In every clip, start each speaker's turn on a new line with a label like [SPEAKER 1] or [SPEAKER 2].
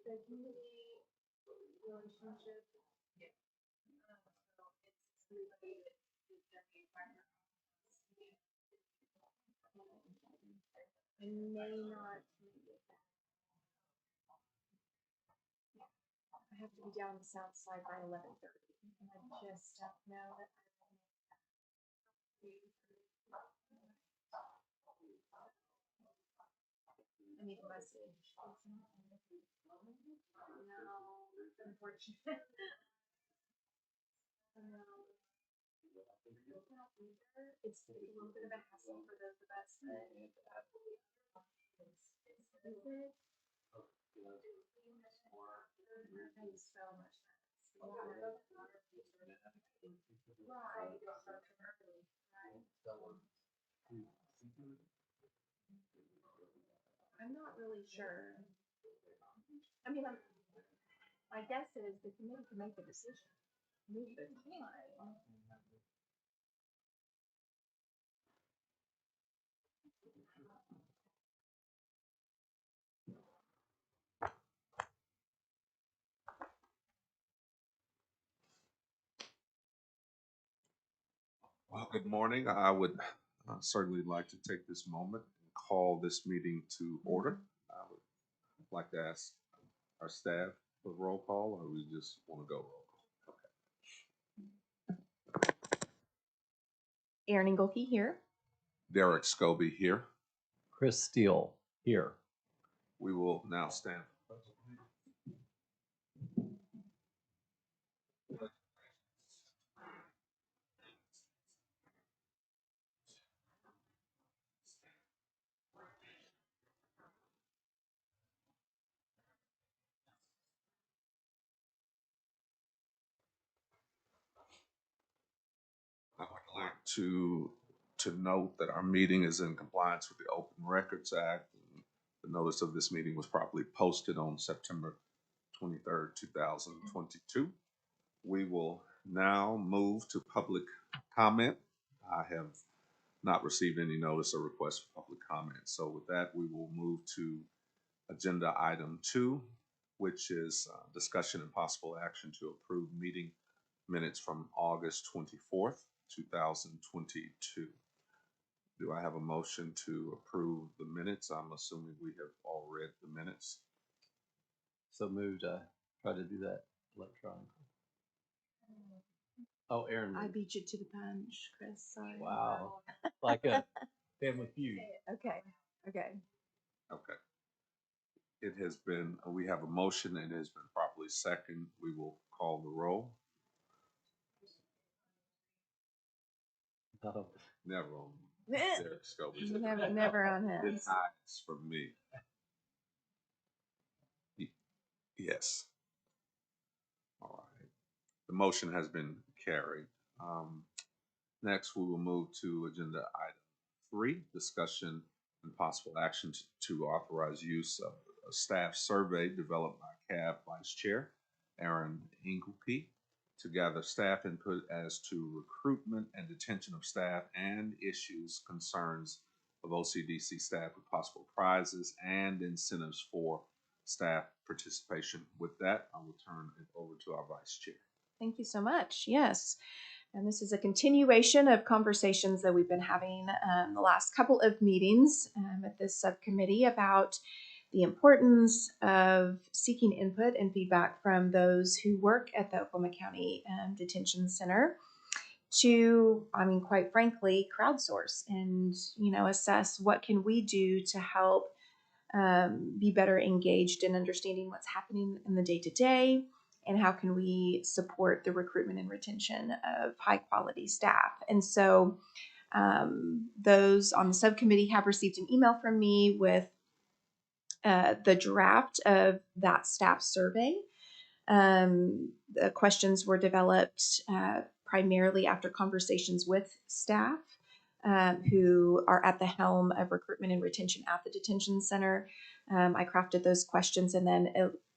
[SPEAKER 1] the community relationship. I may not make it back. I have to be down the south side by 11:30, and I just don't know that I will make that. I need a message. No, unfortunate. It's a little bit of a hassle for those of us that it's so much I'm not really sure. I mean, my guess is the committee can make a decision. Move the time.
[SPEAKER 2] Well, good morning. I would certainly like to take this moment and call this meeting to order. I would like to ask our staff for roll call, or we just want to go roll call? Okay.
[SPEAKER 1] Aaron Ingolke here.
[SPEAKER 2] Derek Scobie here.
[SPEAKER 3] Chris Steele here.
[SPEAKER 2] We will now stand. I would like to note that our meeting is in compliance with the Open Records Act. The notice of this meeting was properly posted on September 23rd, 2022. We will now move to public comment. I have not received any notice or request for public comment. So with that, we will move to agenda item 2, which is discussion and possible action to approve meeting minutes from August 24th, 2022. Do I have a motion to approve the minutes? I'm assuming we have all read the minutes.
[SPEAKER 3] So moved. Try to do that electronically. Oh, Aaron.
[SPEAKER 1] I beat you to the punch, Chris. Sorry.
[SPEAKER 3] Wow. Like a Family Feud.
[SPEAKER 1] Okay.
[SPEAKER 2] Okay. It has been, we have a motion and it has been properly seconded. We will call the roll.
[SPEAKER 3] No.
[SPEAKER 2] Never on Derek Scobie.
[SPEAKER 1] Never on him.
[SPEAKER 2] It's eyes from me. Yes. All right. The motion has been carried. Next, we will move to agenda item 3, discussion and possible action to authorize use of a staff survey developed by CAB Vice Chair Aaron Ingolke to gather staff input as to recruitment and detention of staff and issues, concerns of OCDC staff with possible prizes and incentives for staff participation. With that, I will turn it over to our Vice Chair.
[SPEAKER 1] Thank you so much. Yes. And this is a continuation of conversations that we've been having the last couple of meetings at this subcommittee about the importance of seeking input and feedback from those who work at the Oklahoma County Detention Center to, quite frankly, crowdsource and, assess what can we do to help be better engaged in understanding what's happening in the day-to-day, and how can we support the recruitment and retention of high quality staff. And so those on the subcommittee have received an email from me with the draft of that staff survey. The questions were developed primarily after conversations with staff who are at the helm of recruitment and retention at the detention center. I crafted those questions and then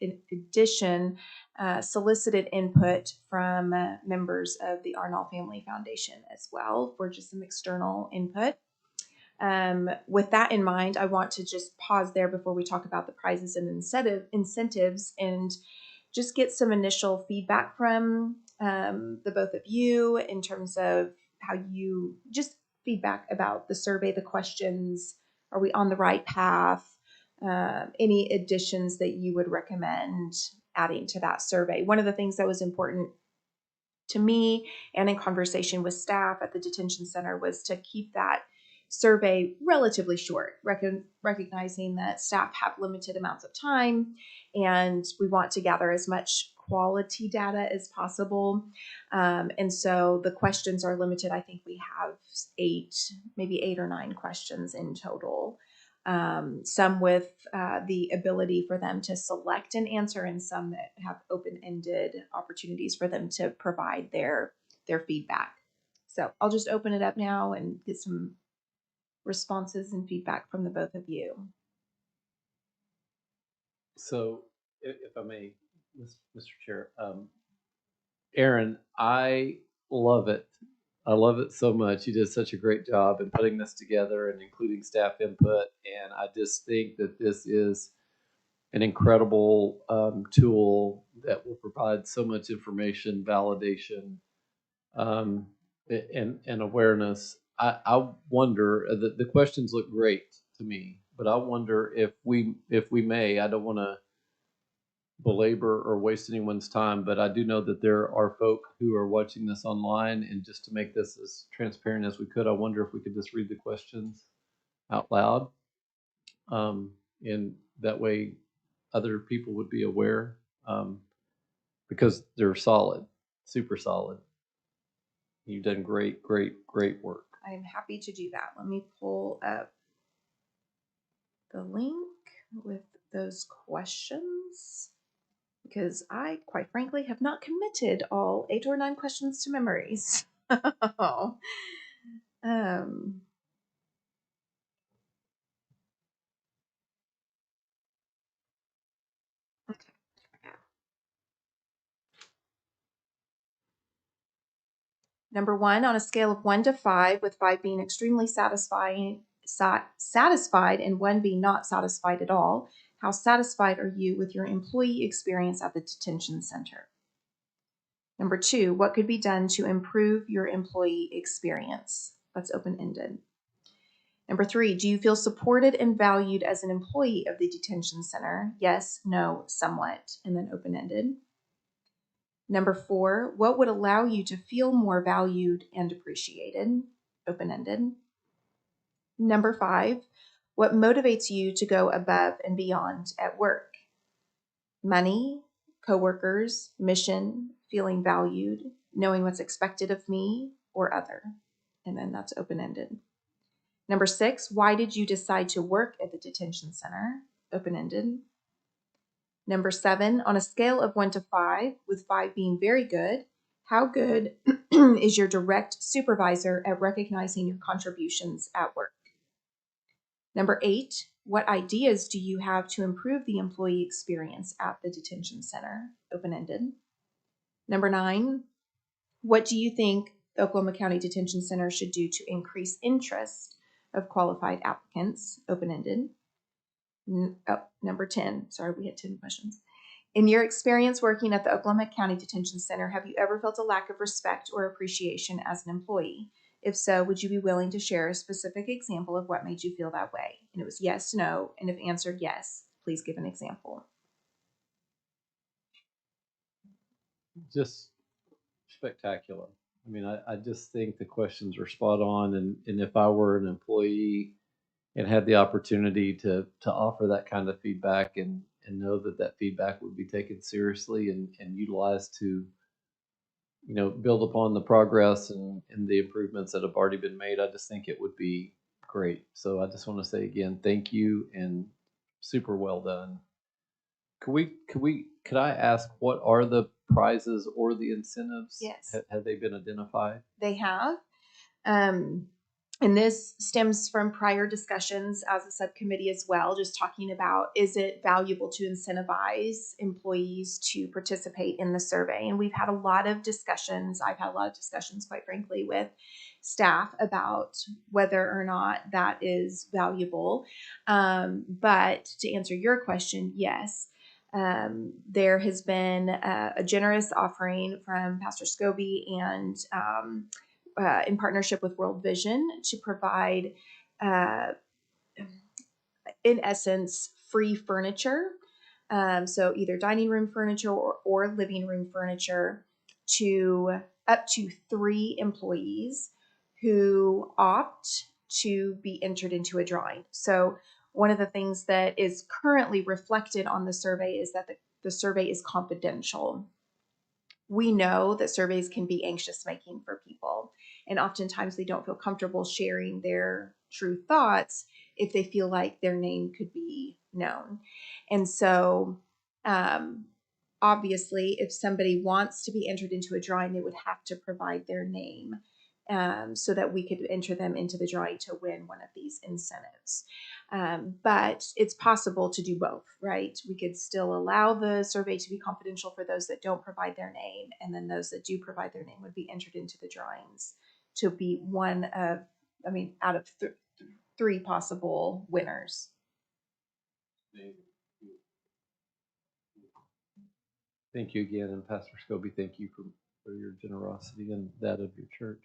[SPEAKER 1] in addition, solicited input from members of the Arnold Family Foundation as well for just some external input. With that in mind, I want to just pause there before we talk about the prizes and incentives and just get some initial feedback from the both of you in terms of how you just feedback about the survey, the questions. Are we on the right path? Any additions that you would recommend adding to that survey? One of the things that was important to me and in conversation with staff at the detention center was to keep that survey relatively short, recognizing that staff have limited amounts of time and we want to gather as much quality data as possible. And so the questions are limited. I think we have maybe eight or nine questions in total. Some with the ability for them to select an answer and some that have open-ended opportunities for them to provide their feedback. So I'll just open it up now and get some responses and feedback from the both of you.
[SPEAKER 3] So, if I may, Mr. Chair, Aaron, I love it. I love it so much. You did such a great job in putting this together and including staff input. And I just think that this is an incredible tool that will provide so much information, validation, and awareness. I wonder, the questions look great to me, but I wonder if we may, I don't want to belabor or waste anyone's time, but I do know that there are folk who are watching this online, and just to make this as transparent as we could, I wonder if we could just read the questions out loud, and that way other people would be aware, because they're solid, super solid. You've done great work.
[SPEAKER 1] I am happy to do that. Let me pull up the link with those questions because I, quite frankly, have not committed all 8 or 9 questions to memories. Okay. Number 1, on a scale of 1 to 5, with 5 being extremely satisfied and 1 being not satisfied at all, how satisfied are you with your employee experience at the detention center? Number 2, what could be done to improve your employee experience? That's open-ended. Number 3, do you feel supported and valued as an employee of the detention center? Yes, no, somewhat, and then open-ended. Number 4, what would allow you to feel more valued and appreciated? Open-ended. Number 5, what motivates you to go above and beyond at work? Money, coworkers, mission, feeling valued, knowing what's expected of me, or other. And then that's open-ended. Number 6, why did you decide to work at the detention center? Open-ended. Number 7, on a scale of 1 to 5, with 5 being very good, how good is your direct supervisor at recognizing your contributions at work? Number 8, what ideas do you have to improve the employee experience at the detention center? Open-ended. Number 9, what do you think the Oklahoma County Detention Center should do to increase interest of qualified applicants? Open-ended. Number 10. Sorry, we had 10 questions. In your experience working at the Oklahoma County Detention Center, have you ever felt a lack of respect or appreciation as an employee? If so, would you be willing to share a specific example of what made you feel that way? And it was yes, no, and if answered yes, please give an example.
[SPEAKER 3] Just spectacular. I mean, I just think the questions are spot on, and if I were an employee and had the opportunity to offer that kind of feedback and know that feedback would be taken seriously and utilized to, build upon the progress and the improvements that have already been made, I just think it would be great. So I just want to say again, thank you and super well done. Could I ask, what are the prizes or the incentives?
[SPEAKER 1] Yes.
[SPEAKER 3] Have they been identified?
[SPEAKER 1] They have. And this stems from prior discussions as a subcommittee as well, just talking about, is it valuable to incentivize employees to participate in the survey? And we've had a lot of discussions. I've had a lot of discussions, quite frankly, with staff about whether or not that is valuable. But to answer your question, yes. There has been a generous offering from Pastor Scobie and in partnership with World Vision to provide, in essence, free furniture. So either dining room furniture or living room furniture to up to 3 employees who opt to be entered into a drawing. So one of the things that is currently reflected on the survey is that the survey is confidential. We know that surveys can be anxious making for people, and oftentimes they don't feel comfortable sharing their true thoughts if they feel like their name could be known. And so, obviously, if somebody wants to be entered into a drawing, they would have to provide their name so that we could enter them into the drawing to win one of these incentives. But it's possible to do both, right? We could still allow the survey to be confidential for those that don't provide their name, and then those that do provide their name would be entered into the drawings to be one of, out of 3 possible winners.
[SPEAKER 3] Thank you again, and Pastor Scobie, thank you for your generosity and that of your church.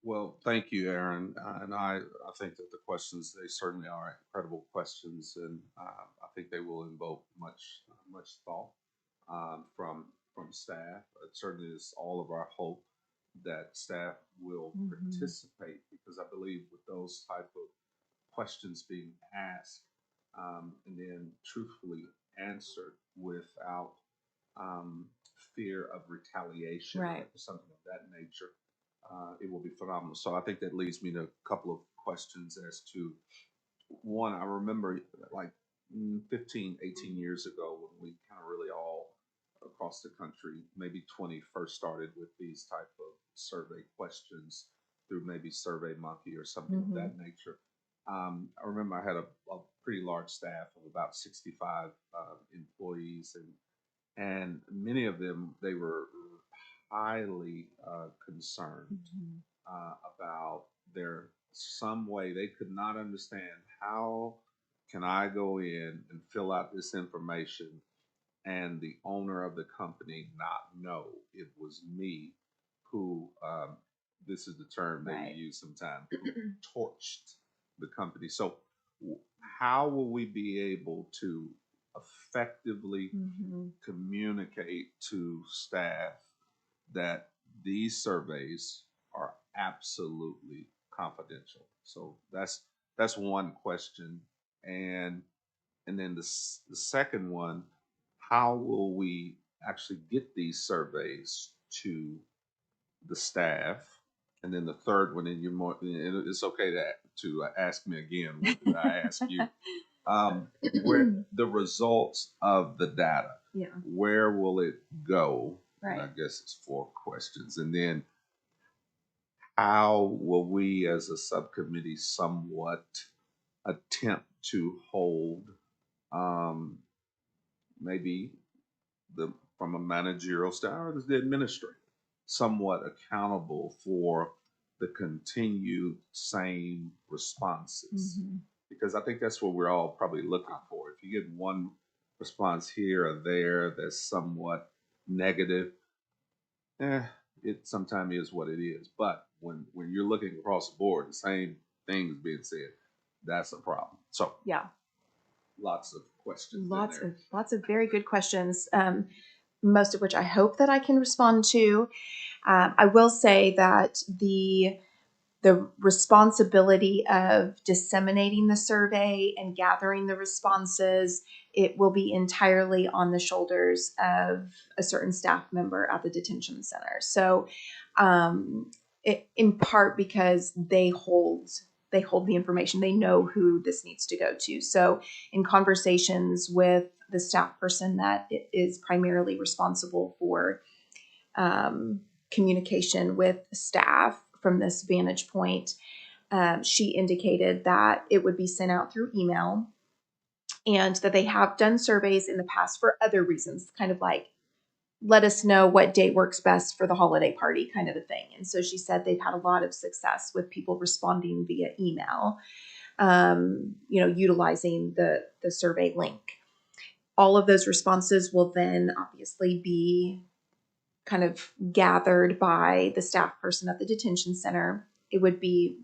[SPEAKER 2] Well, thank you, Aaron. And I think that the questions, they certainly are incredible questions, and I think they will invoke much thought from staff. It certainly is all of our hope that staff will participate, because I believe with those type of questions being asked and then truthfully answered without fear of retaliation or something of that nature, it will be phenomenal. So I think that leads me to a couple of questions as to, one, I remember like 15, 18 years ago when we kind of really all across the country, maybe 20, first started with these type of survey questions through maybe Survey Monkey or something of that nature. I remember I had a pretty large staff of about 65 employees, and many of them, they were highly concerned about some way they could not understand, how can I go in and fill out this information and the owner of the company not know it was me who, this is the term they use sometimes, who torched the company. So how will we be able to effectively communicate to staff that these surveys are absolutely confidential? So that's one question. And then the second one, how will we actually get these surveys to the staff? And then the third one, and it's okay to ask me again, what did I ask you? Where the results of the data, where will it go? Right. I guess it's 4 questions. And then how will we as a subcommittee somewhat attempt to hold maybe from a managerial style or the administrator somewhat accountable for the continued same responses? Because I think that's what we're all probably looking for. If you get one response here or there that's somewhat negative, it sometimes is what it is. But when you're looking across the board, the same thing is being said, that's a problem. So lots of questions.
[SPEAKER 1] Lots of very good questions. Most of which I hope that I can respond to. I will say that the responsibility of disseminating the survey and gathering the responses, it will be entirely on the shoulders of a certain staff member at the detention center. So in part because they hold the information, they know who this needs to go to. So in conversations with the staff person that is primarily responsible for communication with staff from this vantage point, she indicated that it would be sent out through email, and that they have done surveys in the past for other reasons, kind of like let us know what date works best for the holiday party, kind of a thing. And so she said they've had a lot of success with people responding via email, utilizing the survey link. All of those responses will then obviously be kind of gathered by the staff person at the detention center. It would be,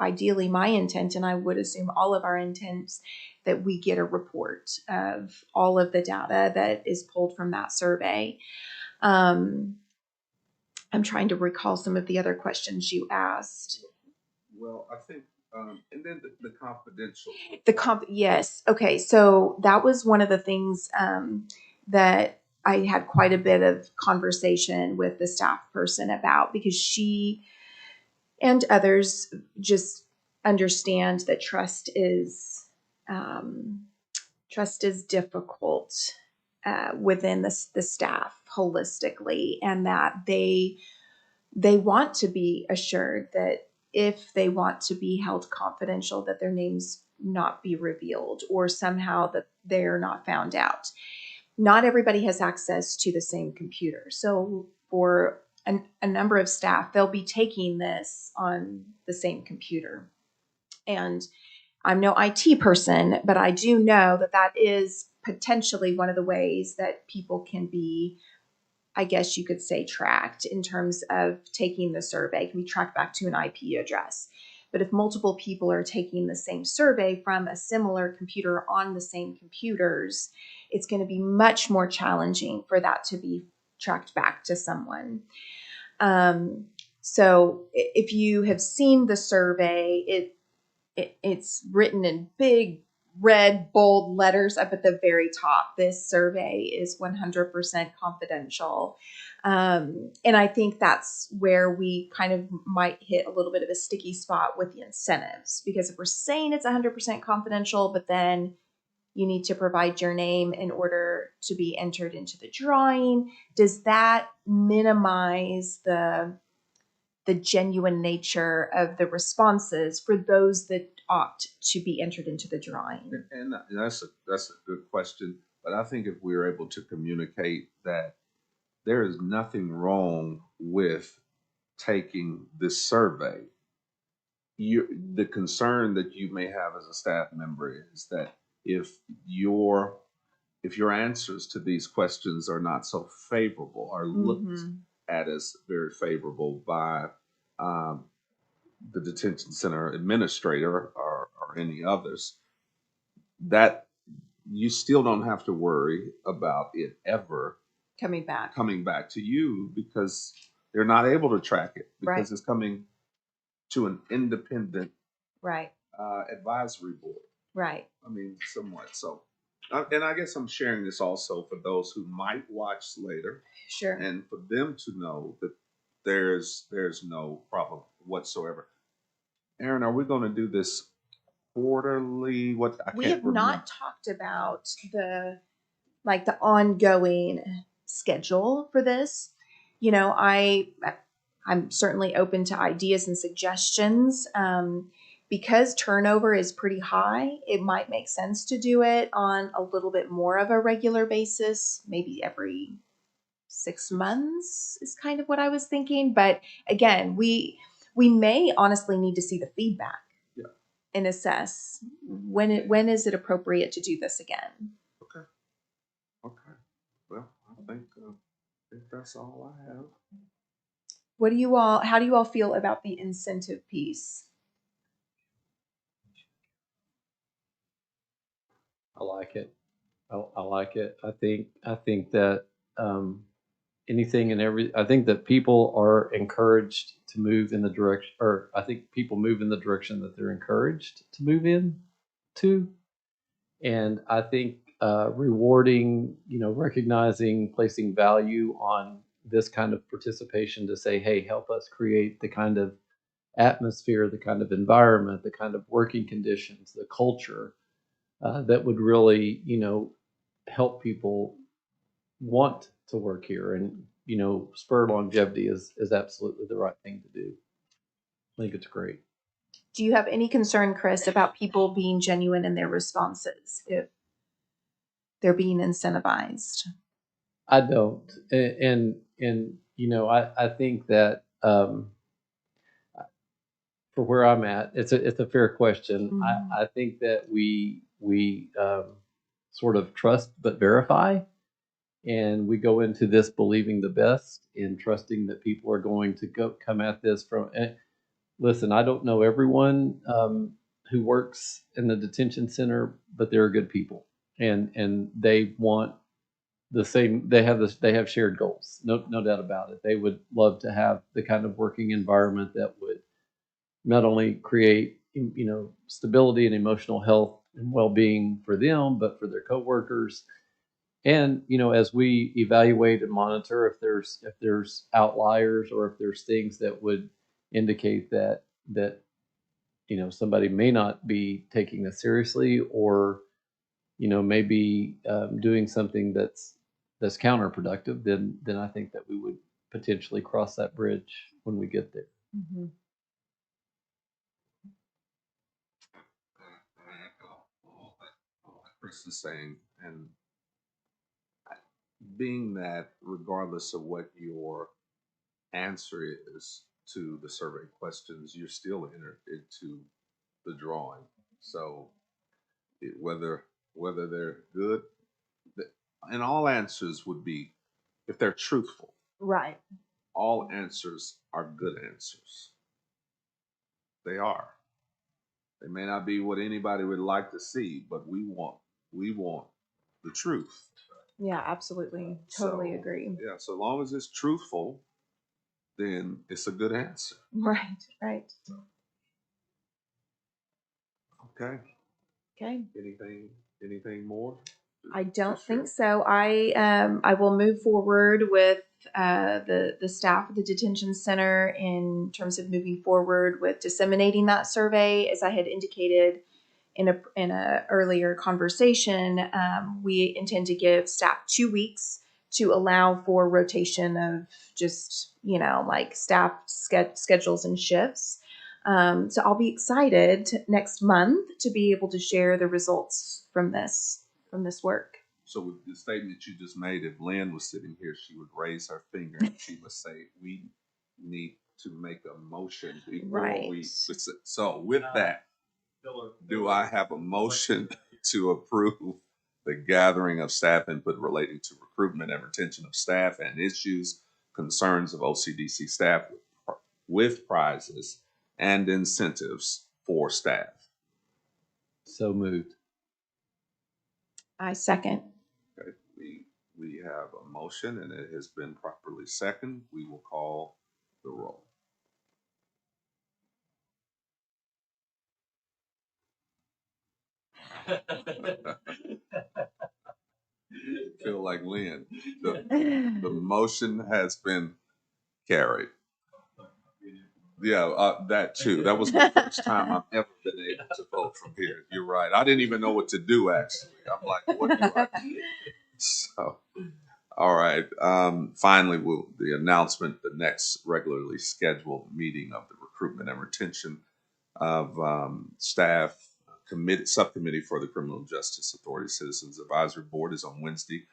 [SPEAKER 1] ideally my intent, and I would assume all of our intents, that we get a report of all of the data that is pulled from that survey. I'm trying to recall some of the other questions you asked.
[SPEAKER 2] Well, I think, and then the confidential.
[SPEAKER 1] Yes. Okay. So that was one of the things that I had quite a bit of conversation with the staff person about, because she and others just understand that trust is difficult within the staff holistically, and that they want to be assured that if they want to be held confidential, that their names not be revealed, or somehow that they're not found out. Not everybody has access to the same computer. So for a number of staff, they'll be taking this on the same computer. And I'm no IT person, but I do know that that is potentially one of the ways that people can be, I guess you could say, tracked in terms of taking the survey. It can be tracked back to an IP address. But if multiple people are taking the same survey from a similar computer on the same computers, it's going to be much more challenging for that to be tracked back to someone. So if you have seen the survey, it's written in big red bold letters up at the very top. This survey is 100% confidential. And I think that's where we kind of might hit a little bit of a sticky spot with the incentives, because if we're saying it's 100% confidential, but then you need to provide your name in order to be entered into the drawing, does that minimize the genuine nature of the responses for those that opt to be entered into the drawing?
[SPEAKER 2] And that's a good question. But I think if we're able to communicate that there is nothing wrong with taking this survey, the concern that you may have as a staff member is that if your answers to these questions are not so favorable, or looked at as very favorable by the detention center administrator or any others, that you still don't have to worry about it ever
[SPEAKER 1] coming back
[SPEAKER 2] to you, because they're not able to track it, because it's coming to an independent advisory board.
[SPEAKER 1] Right.
[SPEAKER 2] I mean, somewhat. So, and I guess I'm sharing this also for those who might watch later.
[SPEAKER 1] Sure.
[SPEAKER 2] And for them to know that there's no problem whatsoever. Aaron, are we going to do this quarterly?
[SPEAKER 1] We have not talked about the ongoing schedule for this. I'm certainly open to ideas and suggestions. Because turnover is pretty high, it might make sense to do it on a little bit more of a regular basis, maybe every 6 months is kind of what I was thinking. But again, we may honestly need to see the feedback and assess when is it appropriate to do this again.
[SPEAKER 2] Okay. Well, I think that's all I have.
[SPEAKER 1] How do you all feel about the incentive piece?
[SPEAKER 3] I like it. I like it. I think that anything and every. I think that people are encouraged to move in the direction, or I think people move in the direction that they're encouraged to move in to, and I think rewarding, recognizing, placing value on this kind of participation to say, hey, help us create the kind of atmosphere, the kind of environment, the kind of working conditions, the culture that would really, help people want to work here, and spur longevity is absolutely the right thing to do. I think it's great.
[SPEAKER 1] Do you have any concern, Chris, about people being genuine in their responses if they're being incentivized?
[SPEAKER 3] I don't, and you know, I think that for where I'm at, it's a fair question.
[SPEAKER 1] Mhm.
[SPEAKER 3] I think that we sort of trust but verify, and we go into this believing the best and trusting that people are going to come at this from. Listen, I don't know everyone who works in the detention center, but they're good people, and they want the same. They have shared goals. No doubt about it. They would love to have the kind of working environment that would not only create stability and emotional health and well-being for them, but for their coworkers. And as we evaluate and monitor if there's outliers or if there's things that would indicate that somebody may not be taking this seriously, or maybe doing something that's counterproductive, then I think that we would potentially cross that bridge when we get there.
[SPEAKER 1] Mhm.
[SPEAKER 2] Chris is saying, and being that regardless of what your answer is to the survey questions, you're still entered into the drawing. So whether they're good, and all answers would be, if they're truthful,
[SPEAKER 1] Right.
[SPEAKER 2] all answers are good answers. They are. They may not be what anybody would like to see, but we want the truth.
[SPEAKER 1] Yeah, absolutely. Totally
[SPEAKER 2] So
[SPEAKER 1] agree.
[SPEAKER 2] yeah, so long as it's truthful, then it's a good answer.
[SPEAKER 1] Right, right.
[SPEAKER 2] Okay.
[SPEAKER 1] Okay.
[SPEAKER 2] Anything more?
[SPEAKER 1] I don't
[SPEAKER 2] To share?
[SPEAKER 1] think so. I will move forward with the staff of the detention center in terms of moving forward with disseminating that survey. As I had indicated in a earlier conversation, we intend to give staff 2 weeks to allow for rotation of just like staff schedules and shifts. So I'll be excited next month to be able to share the results from this work.
[SPEAKER 2] So with the statement you just made, if Lynn was sitting here, she would raise her finger and she would say, "We need to make a motion before
[SPEAKER 1] Right.
[SPEAKER 2] we." So with that, do I have a motion to approve the gathering of staff input relating to recruitment and retention of staff and issues, concerns of OCDC staff with prizes and incentives for staff?
[SPEAKER 3] So moved.
[SPEAKER 1] I second.
[SPEAKER 2] Okay, we have a motion and it has been properly seconded. We will call the roll. Feel like Lynn. The motion has been carried. Yeah, that too. That was the first time I've ever been able to vote from here. You're right. I didn't even know what to do, actually. I'm like, what do I do? So, all right. Finally, the announcement, the next regularly scheduled meeting of the Recruitment and Retention of Staff Subcommittee for the Criminal Justice Authority Citizens Advisory Board is on Wednesday,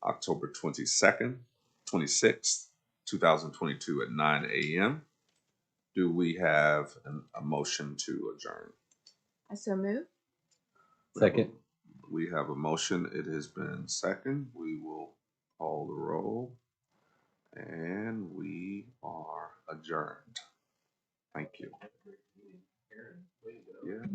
[SPEAKER 2] October 22nd, 26th, 2022 at 9 a.m. Do we have a motion to adjourn?
[SPEAKER 1] I so move.
[SPEAKER 3] Second.
[SPEAKER 2] We have a motion. It has been second. We will call the roll. And we are adjourned. Thank you. Yeah.